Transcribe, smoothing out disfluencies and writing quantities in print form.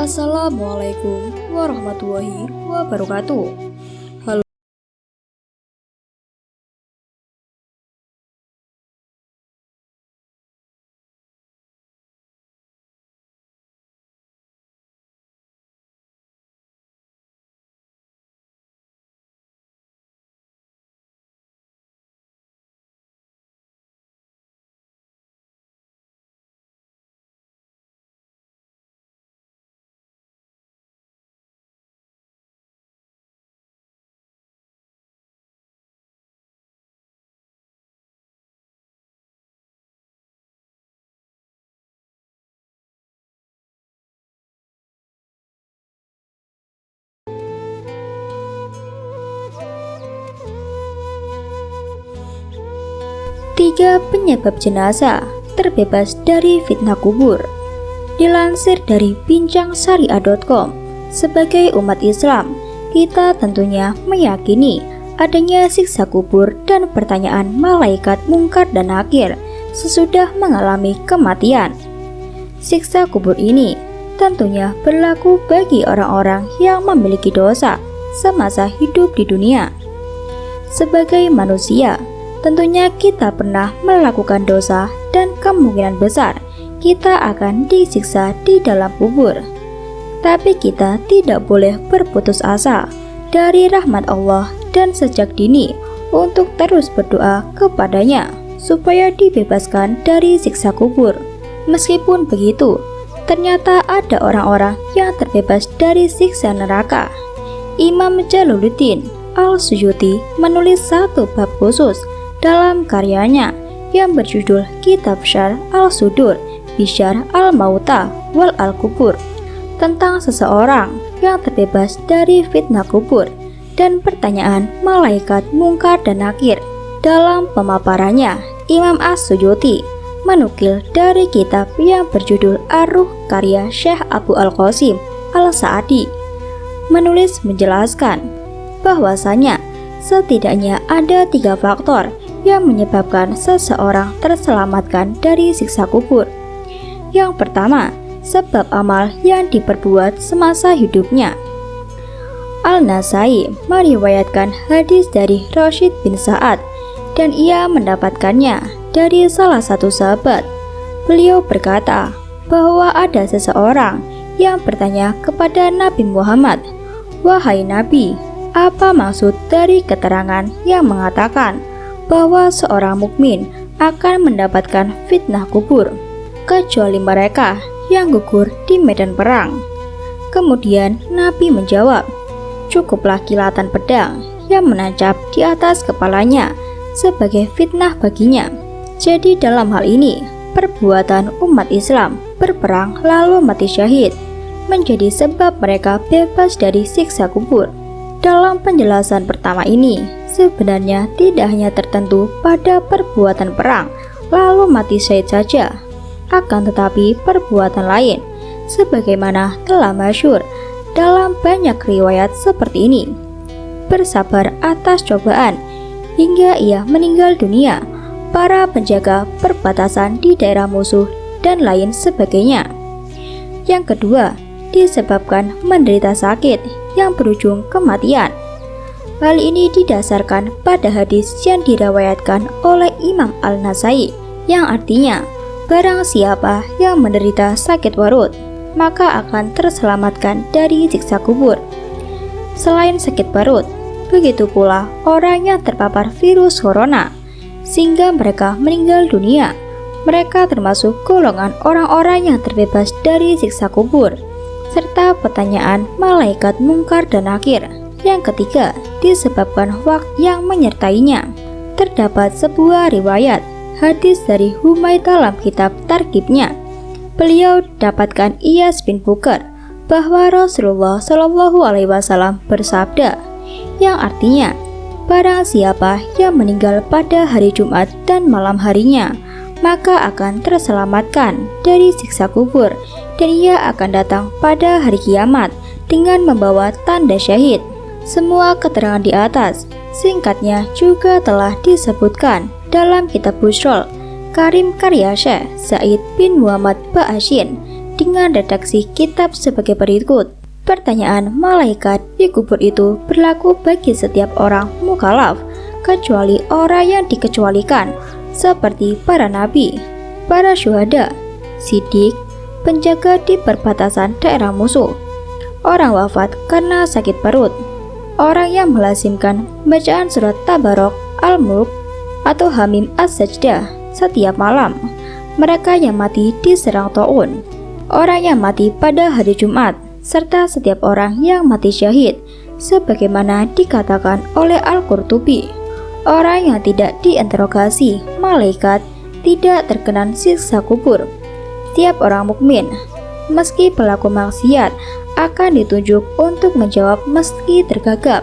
Assalamualaikum warahmatullahi wabarakatuh. Halo. Tiga penyebab jenazah terbebas dari fitnah kubur. Dilansir dari bincangsyariah.com, sebagai umat Islam, kita tentunya meyakini adanya siksa kubur dan pertanyaan malaikat mungkar dan nakir sesudah mengalami kematian. Siksa kubur ini tentunya berlaku bagi orang-orang yang memiliki dosa semasa hidup di dunia. Sebagai manusia, tentunya kita pernah melakukan dosa dan kemungkinan besar kita akan disiksa di dalam kubur. Tapi kita tidak boleh berputus asa dari rahmat Allah dan sejak dini untuk terus berdoa kepadanya supaya dibebaskan dari siksa kubur. Meskipun begitu, ternyata ada orang-orang yang terbebas dari siksa neraka. Imam Jalaluddin Al-Suyuti menulis satu bab khusus dalam karyanya yang berjudul Kitab Syarh Al-Sudur Bisyarh Al-Mauta Wal Al-Kubur tentang seseorang yang terbebas dari fitnah kubur dan pertanyaan malaikat mungkar dan nakir. Dalam pemaparannya, Imam As-Suyuti menukil dari kitab yang berjudul Ar-Ruh karya Syekh Abu Al-Qasim Al-Sa'adi menulis menjelaskan bahwasanya setidaknya ada 3 faktor yang menyebabkan seseorang terselamatkan dari siksa kubur. Yang pertama, sebab amal yang diperbuat semasa hidupnya. Al-Nasai meriwayatkan hadis dari Rashid bin Sa'ad dan ia mendapatkannya dari salah satu sahabat. Beliau berkata bahwa ada seseorang yang bertanya kepada Nabi Muhammad, "Wahai Nabi, apa maksud dari keterangan yang mengatakan bahwa seorang mukmin akan mendapatkan fitnah kubur, kecuali mereka yang gugur di medan perang?" Kemudian Nabi menjawab, "Cukuplah kilatan pedang yang menancap di atas kepalanya sebagai fitnah baginya." Jadi dalam hal ini, perbuatan umat Islam berperang lalu mati syahid menjadi sebab mereka bebas dari siksa kubur. Dalam penjelasan pertama ini, sebenarnya tidak hanya tertentu pada perbuatan perang lalu mati syahid saja, akan tetapi perbuatan lain sebagaimana telah masyhur dalam banyak riwayat seperti ini: bersabar atas cobaan hingga ia meninggal dunia, para penjaga perbatasan di daerah musuh, dan lain sebagainya. Yang kedua, disebabkan menderita sakit yang berujung kematian. Hal ini didasarkan pada hadis yang diriwayatkan oleh Imam Al-Nasai yang artinya, barang siapa yang menderita sakit parut, maka akan terselamatkan dari siksa kubur. Selain sakit parut, begitu pula orang yang terpapar virus corona sehingga mereka meninggal dunia. Mereka termasuk golongan orang-orang yang terbebas dari siksa kubur serta pertanyaan malaikat mungkar dan nakir. Yang ketiga, disebabkan waktu yang menyertainya. Terdapat sebuah riwayat hadis dari Humaid dalam kitab Targhibnya. Beliau dapatkan Iyas bin Bukar bahwa Rasulullah Shallallahu Alaihi Wasallam bersabda, yang artinya, barang siapa yang meninggal pada hari Jumat dan malam harinya, maka akan terselamatkan dari siksa kubur, dan ia akan datang pada hari kiamat dengan membawa tanda syahid. Semua keterangan di atas singkatnya juga telah disebutkan dalam kitab Bushrul Karim karya Syekh Said bin Muhammad Ba'asyin dengan redaksi kitab sebagai berikut. Pertanyaan malaikat di kubur itu berlaku bagi setiap orang mukallaf, kecuali orang yang dikecualikan, seperti para nabi, para syuhada, siddiq, penjaga di perbatasan daerah musuh, orang wafat karena sakit perut, orang yang melazimkan bacaan surat Tabarok, Al-Mulk, atau Hamim As-Sajdah setiap malam, mereka yang mati diserang taun, orang yang mati pada hari Jumat, serta setiap orang yang mati syahid, sebagaimana dikatakan oleh Al-Qurtubi. Orang yang tidak diinterogasi malaikat tidak terkena siksa kubur. Tiap orang mukmin, meski pelaku maksiat, akan ditunjuk untuk menjawab meski tergagap.